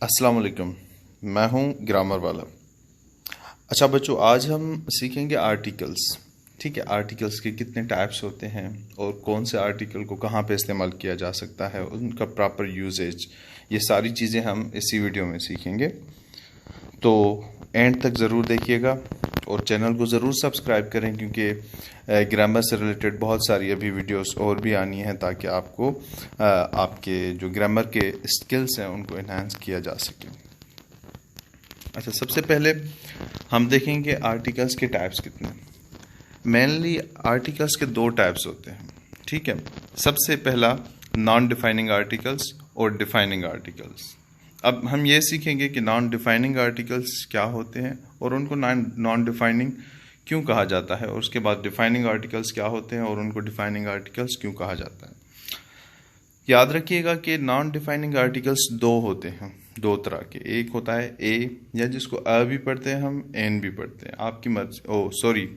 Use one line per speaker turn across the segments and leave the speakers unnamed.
अस्सलाम वालेकुम। मैं हूं ग्रामर वाला। अच्छा बच्चों, आज हम सीखेंगे आर्टिकल्स। ठीक है, आर्टिकल्स के कितने टाइप्स होते हैं और कौन से आर्टिकल को कहाँ पे इस्तेमाल किया जा सकता है, उनका प्रॉपर यूजेज, ये सारी चीज़ें हम इसी वीडियो में सीखेंगे। तो एंड तक ज़रूर देखिएगा और चैनल को ज़रूर सब्सक्राइब करें, क्योंकि ग्रामर से रिलेटेड बहुत सारी अभी वीडियोस और भी आनी है, ताकि आपको आपके जो ग्रामर के स्किल्स हैं उनको इन्हांस किया जा सके। अच्छा, सबसे पहले हम देखेंगे आर्टिकल्स के टाइप्स कितने। मेनली आर्टिकल्स के दो टाइप्स होते हैं। ठीक है, सबसे पहला नॉन डिफाइनिंग आर्टिकल्स और डिफाइनिंग आर्टिकल्स। अब हम ये सीखेंगे कि नॉन डिफाइनिंग आर्टिकल्स क्या होते हैं और उनको नॉन डिफाइनिंग क्यों कहा जाता है, और उसके बाद डिफाइनिंग आर्टिकल्स क्या होते हैं और उनको डिफाइनिंग आर्टिकल्स क्यों कहा जाता है। याद रखिएगा कि नॉन डिफाइनिंग आर्टिकल्स दो होते हैं, दो तरह के। एक होता है ए, या जिसको अ भी पढ़ते हैं हम, एन भी पढ़ते हैं, आपकी मर्जी।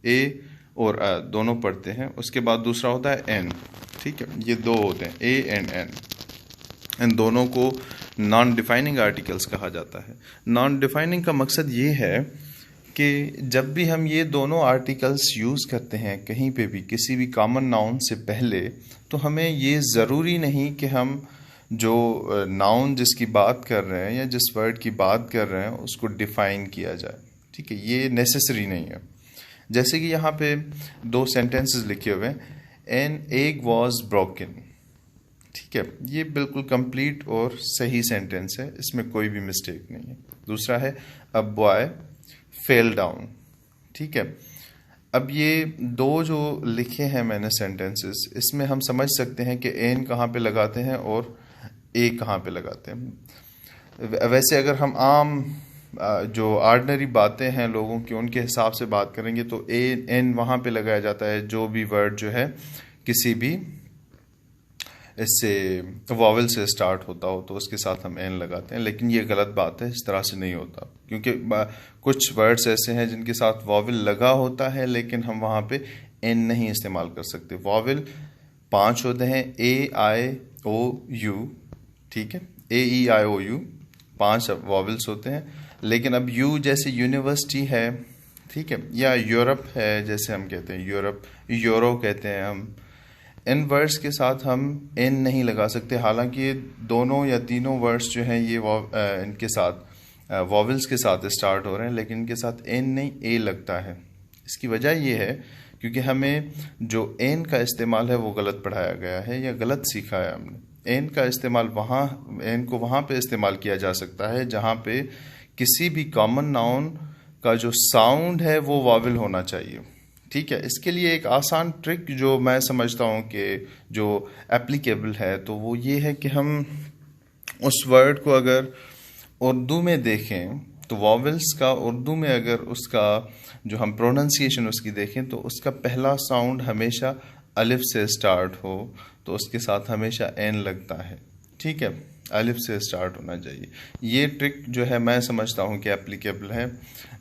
ए और अ दोनों पढ़ते हैं। उसके बाद दूसरा होता है एन। ठीक है, ये दो होते हैं, ए एंड एन। इन दोनों को नॉन डिफाइनिंग आर्टिकल्स कहा जाता है। नॉन डिफाइनिंग का मकसद ये है कि जब भी हम ये दोनों आर्टिकल्स यूज़ करते हैं कहीं पे भी, किसी भी कॉमन नाउन से पहले, तो हमें ये ज़रूरी नहीं कि हम जो नाउन जिसकी बात कर रहे हैं या जिस वर्ड की बात कर रहे हैं उसको डिफाइन किया जाए। ठीक है, ये नेसेसरी नहीं है। जैसे कि यहाँ पे दो सेंटेंसेस लिखे हुए हैं, एन एग वॉज ब्रोकन। ठीक है, ये बिल्कुल कंप्लीट और सही सेंटेंस है, इसमें कोई भी मिस्टेक नहीं है। दूसरा है अ बॉय फेल डाउन। ठीक है, अब ये दो जो लिखे हैं मैंने सेंटेंसेस, इसमें हम समझ सकते हैं कि एन कहाँ पे लगाते हैं और ए कहाँ पे लगाते हैं। वैसे अगर हम आम जो ऑर्डिनरी बातें हैं लोगों की, उनके हिसाब से बात करेंगे तो ए एन वहाँ पे लगाया जाता है जो भी वर्ड जो है किसी भी इससे वॉवल से स्टार्ट होता हो तो उसके साथ हम एन लगाते हैं। लेकिन ये गलत बात है, इस तरह से नहीं होता, क्योंकि कुछ वर्ड्स ऐसे हैं जिनके साथ वॉवल लगा होता है लेकिन हम वहाँ पे एन नहीं इस्तेमाल कर सकते। वॉवल 5 होते हैं, ए आई ओ यू। ठीक है, ए ई आई ओ यू 5 वॉवल्स होते हैं। लेकिन अब यू जैसे यूनिवर्सिटी है, ठीक है, या यूरोप है जैसे हम कहते हैं, यूरोप, यूरो कहते हैं हम, इन वर्ड्स के साथ हम एन नहीं लगा सकते। हालांकि ये दोनों या तीनों वर्ड्स जो हैं ये इनके साथ वॉवल्स के साथ स्टार्ट हो रहे हैं, लेकिन इनके साथ एन नहीं ए लगता है। इसकी वजह ये है क्योंकि हमें जो एन का इस्तेमाल है वो गलत पढ़ाया गया है या गलत सीखा है हमने। एन का इस्तेमाल एन को वहाँ पे इस्तेमाल किया जा सकता है जहाँ पे किसी भी कॉमन नाउन का जो साउंड है वो वॉवल होना चाहिए। ठीक है, इसके लिए एक आसान ट्रिक जो मैं समझता हूँ कि जो एप्लीकेबल है, तो वो ये है कि हम उस वर्ड को अगर उर्दू में देखें तो वॉवल्स का उर्दू में अगर उसका जो हम प्रोनाउंसिएशन उसकी देखें तो उसका पहला साउंड हमेशा अलिफ से स्टार्ट हो, तो उसके साथ हमेशा एन लगता है। ठीक है, अलिफ से स्टार्ट होना चाहिए। ये ट्रिक जो है मैं समझता हूँ कि एप्लीकेबल है,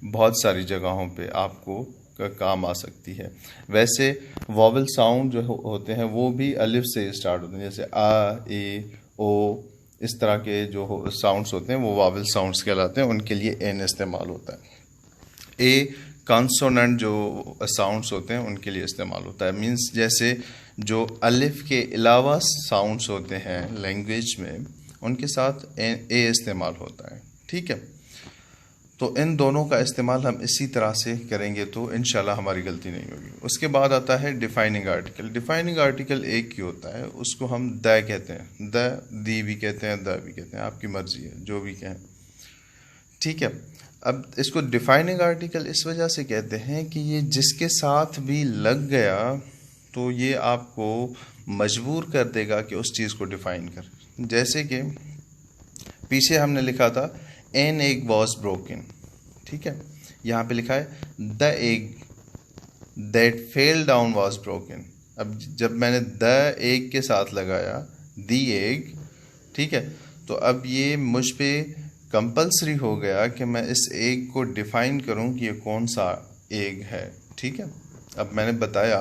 बहुत सारी जगहों पे आपको का काम आ सकती है। वैसे वॉवल साउंड जो होते हैं वो भी अलिफ से स्टार्ट होते हैं, जैसे आ ए ओ, इस तरह के जो साउंड्स होते हैं वो वॉवल साउंड्स कहलाते हैं, उनके लिए एन इस्तेमाल होता है। ए कॉन्सोनेंट जो साउंड्स होते हैं उनके लिए इस्तेमाल होता है। मींस जैसे जो अलिफ के अलावा साउंड्स होते हैं लैंग्वेज में, उनके साथ ए इस्तेमाल होता है। ठीक है, तो इन दोनों का इस्तेमाल हम इसी तरह से करेंगे तो इंशाल्लाह हमारी गलती नहीं होगी। उसके बाद आता है डिफाइनिंग आर्टिकल। डिफाइनिंग आर्टिकल एक ही होता है, उसको हम द कहते हैं, दी भी कहते हैं, द भी कहते हैं, आपकी मर्जी है जो भी कहें। ठीक है, अब इसको डिफाइनिंग आर्टिकल इस वजह से कहते हैं कि ये जिसके साथ भी लग गया तो ये आपको मजबूर कर देगा कि उस चीज़ को डिफाइन कर। जैसे कि पीछे हमने लिखा था एन एग वॉज ब्रोकन। ठीक है, यहाँ पे लिखा है the egg that fell down was broken. अब जब मैंने द एग के साथ लगाया दी एग, ठीक है, तो अब ये मुझ पे कंपल्सरी हो गया कि मैं इस एग को डिफाइन करूं कि ये कौन सा एग है। ठीक है, अब मैंने बताया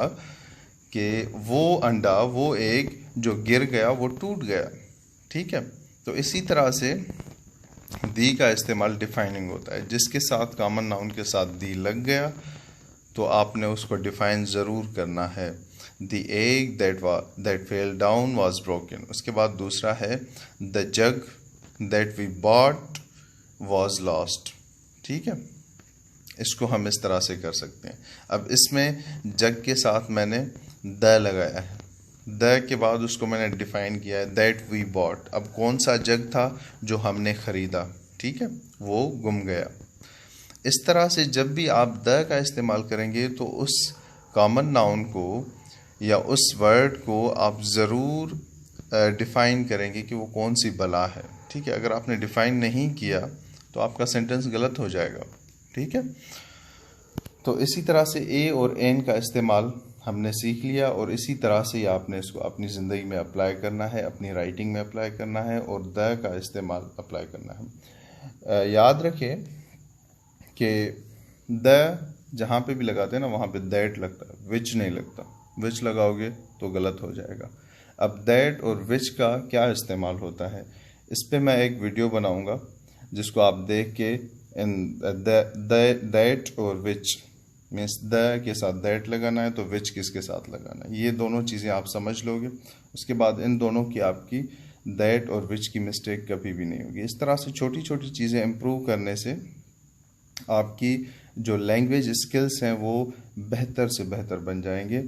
कि वो अंडा, वो एग जो गिर गया वो टूट गया। ठीक है, तो इसी तरह से दी का इस्तेमाल डिफाइनिंग होता है। जिसके साथ कॉमन नाउन के साथ दी लग गया तो आपने उसको डिफाइन ज़रूर करना है। The egg that fell down was broken. उसके बाद दूसरा है the jug that we bought was lost. ठीक है, इसको हम इस तरह से कर सकते हैं। अब इसमें जग के साथ मैंने द लगाया है, द के बाद उसको मैंने डिफाइन किया है दैट वी बॉट। अब कौन सा जग था जो हमने ख़रीदा, ठीक है, वो गुम गया। इस तरह से जब भी आप द का इस्तेमाल करेंगे तो उस कॉमन नाउन को या उस वर्ड को आप ज़रूर डिफ़ाइन करेंगे कि वो कौन सी बला है। ठीक है, अगर आपने डिफ़ाइन नहीं किया तो आपका सेंटेंस गलत हो जाएगा। ठीक है, तो इसी तरह से ए और एन का इस्तेमाल हमने सीख लिया और इसी तरह से ही आपने इसको अपनी ज़िंदगी में अप्लाई करना है, अपनी राइटिंग में अप्लाई करना है और द का इस्तेमाल अप्लाई करना है। याद रखें कि द जहाँ पे भी लगाते हैं ना वहाँ पे दैट लगता है, विच नहीं लगता। विच लगाओगे तो गलत हो जाएगा। अब दैट और विच का क्या इस्तेमाल होता है, इस पे मैं एक वीडियो बनाऊंगा जिसको आप देख के इन दैट और विच मीन्स द के साथ दैट लगाना है तो विच किसके साथ लगाना है, ये दोनों चीज़ें आप समझ लोगे। उसके बाद इन दोनों की आपकी दैट और विच की मिस्टेक कभी भी नहीं होगी। इस तरह से छोटी छोटी चीज़ें इम्प्रूव करने से आपकी जो लैंग्वेज स्किल्स हैं वो बेहतर से बेहतर बन जाएंगे।